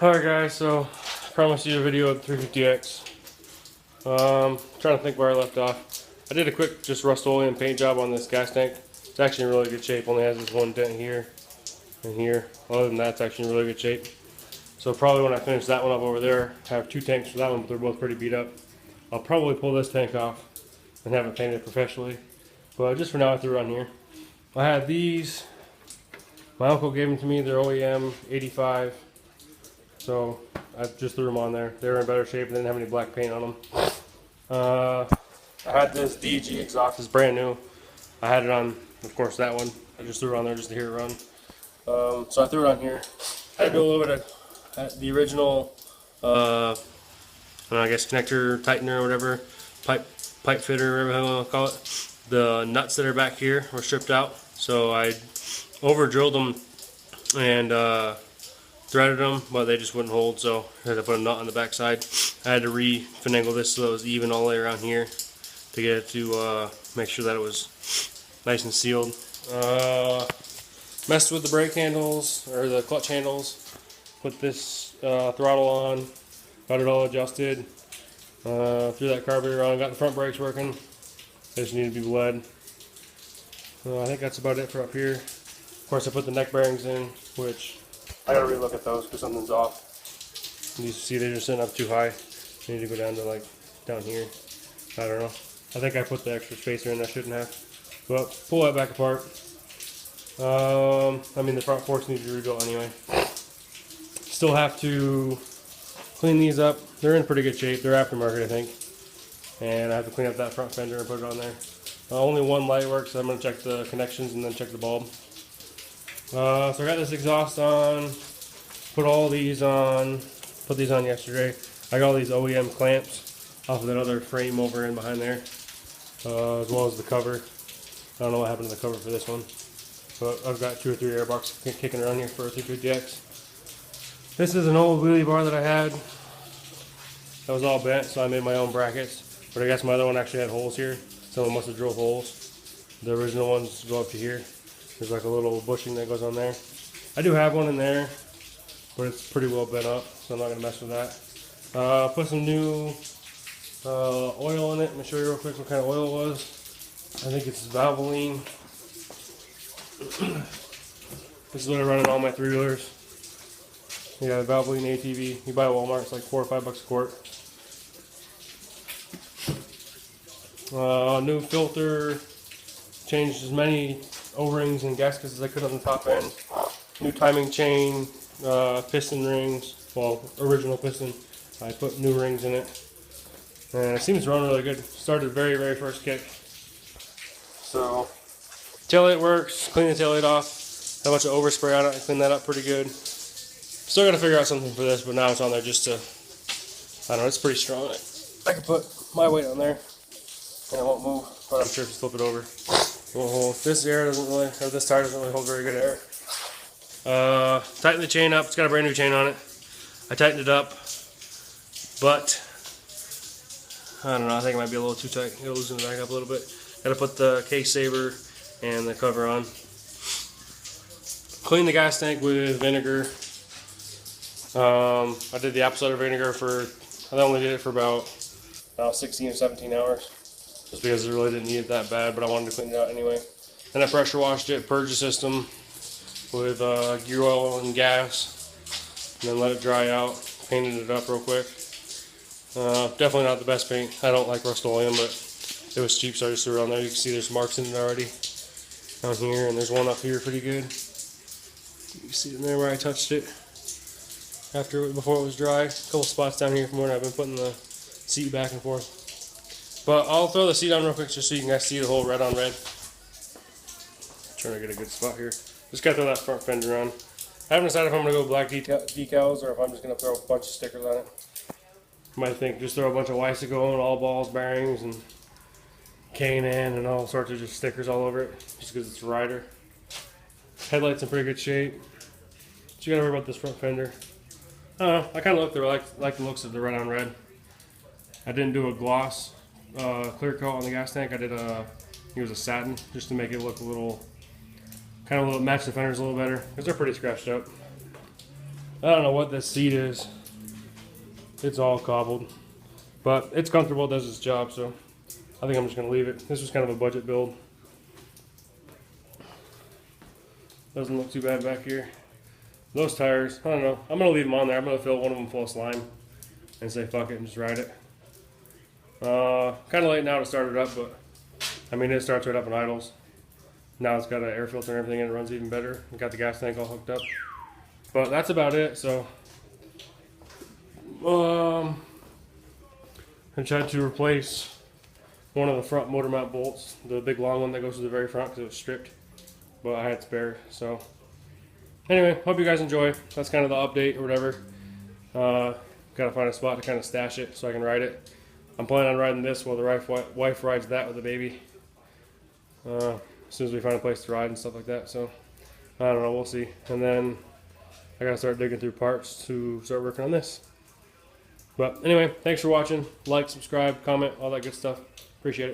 Alright guys, so I promised you a video of the 350X. Trying to think where I left off. I did a quick just Rust-Oleum paint job on this gas tank. It's actually in really good shape, only has this one dent here and here. Other than that, it's actually in really good shape. So probably when I finish that one up over there, I have two tanks for that one, but they're both pretty beat up. I'll probably pull this tank off and have it painted professionally. But just for now, I threw it on here. I had these. My uncle gave them to me. They're OEM 85. So I just threw them on there. They were in better shape and didn't have any black paint on them. I had this DG exhaust. It's brand new. I had it on, of course, that one. I just threw it on there just to hear it run. So I threw it on here. I had to do a little bit of the original, I guess connector tightener or whatever, pipe fitter, whatever you want to call it. The nuts that are back here were stripped out. So I over drilled them and threaded them, but they just wouldn't hold, so I had to put a nut on the back side. I had to re-finagle this so it was even all the way around here to get it to make sure that it was nice and sealed. Messed with the brake handles, or the clutch handles. Put this throttle on, got it all adjusted. Threw that carburetor on, got the front brakes working. They just need to be bled. I think that's about it for up here. Of course, I put the neck bearings in, which I gotta relook at those because something's off. You see they're just sitting up too high. They need to go down to like down here. I don't know. I think I put the extra spacer in I shouldn't have. But pull that back apart. I mean the front forks need to be rebuilt anyway. Still have to clean these up. They're in pretty good shape. They're aftermarket I think. And I have to clean up that front fender and put it on there. Only one light works, so I'm going to check the connections and then check the bulb. So I got this exhaust on, put all these on, put these on yesterday. I got all these OEM clamps off of that other frame over in behind there, as well as the cover. I don't know what happened to the cover for this one, but I've got 2 or 3 airbox kicking around here for a 350X. This is an old wheelie bar that I had that was all bent, so I made my own brackets. But I guess my other one actually had holes here. Someone must have drilled holes. The original ones go up to here. There's like a little bushing that goes on there. I do have one in there, but it's pretty well bent up, so I'm not going to mess with that. Put some new oil in it. Let me show you real quick what kind of oil it was. I think it's Valvoline. This is what I run in all my 3-wheelers. Yeah, the Valvoline ATV. You buy at Walmart, it's like $4 or $5 a quart. New filter. Changed as many O-rings and gaskets as I could on the top end. New timing chain, piston rings, well, original piston. I put new rings in it. And it seems to run really good. Started very first kick. So, taillight works, clean the taillight off. Had a bunch of overspray on it, I cleaned that up pretty good. Still gotta figure out something for this, but now it's on there just to, I don't know, it's pretty strong. I can put my weight on there and it won't move, but I'm sure if you flip it over, it won't hold. This air doesn't really, or this tire doesn't really hold very good air. Tighten the chain up, it's got a brand new chain on it. I tightened it up, but I don't know, I think it might be a little too tight. It'll loosen it back up a little bit. Gotta put the case saver and the cover on. Clean the gas tank with vinegar. I did the apple cider vinegar I only did it for about 16 or 17 hours. Just because I really didn't need it that bad, but I wanted to clean it out anyway. Then I pressure washed it, purged the system with gear oil and gas, and then let it dry out. Painted it up real quick. Definitely not the best paint. I don't like Rust-Oleum, but it was cheap, so I just threw it on there. You can see there's marks in it already down here, and there's one up here pretty good. You can see it in there where I touched it before it was dry. A couple spots down here from where I've been putting the seat back and forth. But I'll throw the seat on real quick just so you can guys see the whole red on red. Trying to get a good spot here. Just gotta throw that front fender on. I haven't decided if I'm gonna go black decals or if I'm just gonna throw a bunch of stickers on it. You might think just throw a bunch of Weisigo and all balls, bearings, and K&N and all sorts of just stickers all over it, just because it's a rider. Headlights in pretty good shape. But you gotta worry about this front fender. I don't know. I kind of like the looks of the red on red. I didn't do a gloss clear coat on the gas tank. I did I think it was a satin, just to make it look a little, match the fenders a little better, because they're pretty scratched up. I don't know what this seat is. It's all cobbled. But it's comfortable, it does its job, so I think I'm just going to leave it. This was kind of a budget build. Doesn't look too bad back here. Those tires, I don't know. I'm going to leave them on there. I'm going to fill one of them full of slime and say fuck it and just ride it. Kind of late now to start it up, but I mean, it starts right up in idles. Now it's got an air filter and everything, and it runs even better. We got the gas tank all hooked up. But that's about it, so I tried to replace one of the front motor mount bolts, the big long one that goes to the very front because it was stripped, but I had spare. So anyway, hope you guys enjoy. That's kind of the update or whatever. Gotta find a spot to kind of stash it so I can ride it. I'm planning on riding this while the wife rides that with the baby. As soon as we find a place to ride and stuff like that. So I don't know, we'll see. And then I gotta start digging through parts to start working on this. But anyway, thanks for watching. Like, subscribe, comment, all that good stuff. Appreciate it.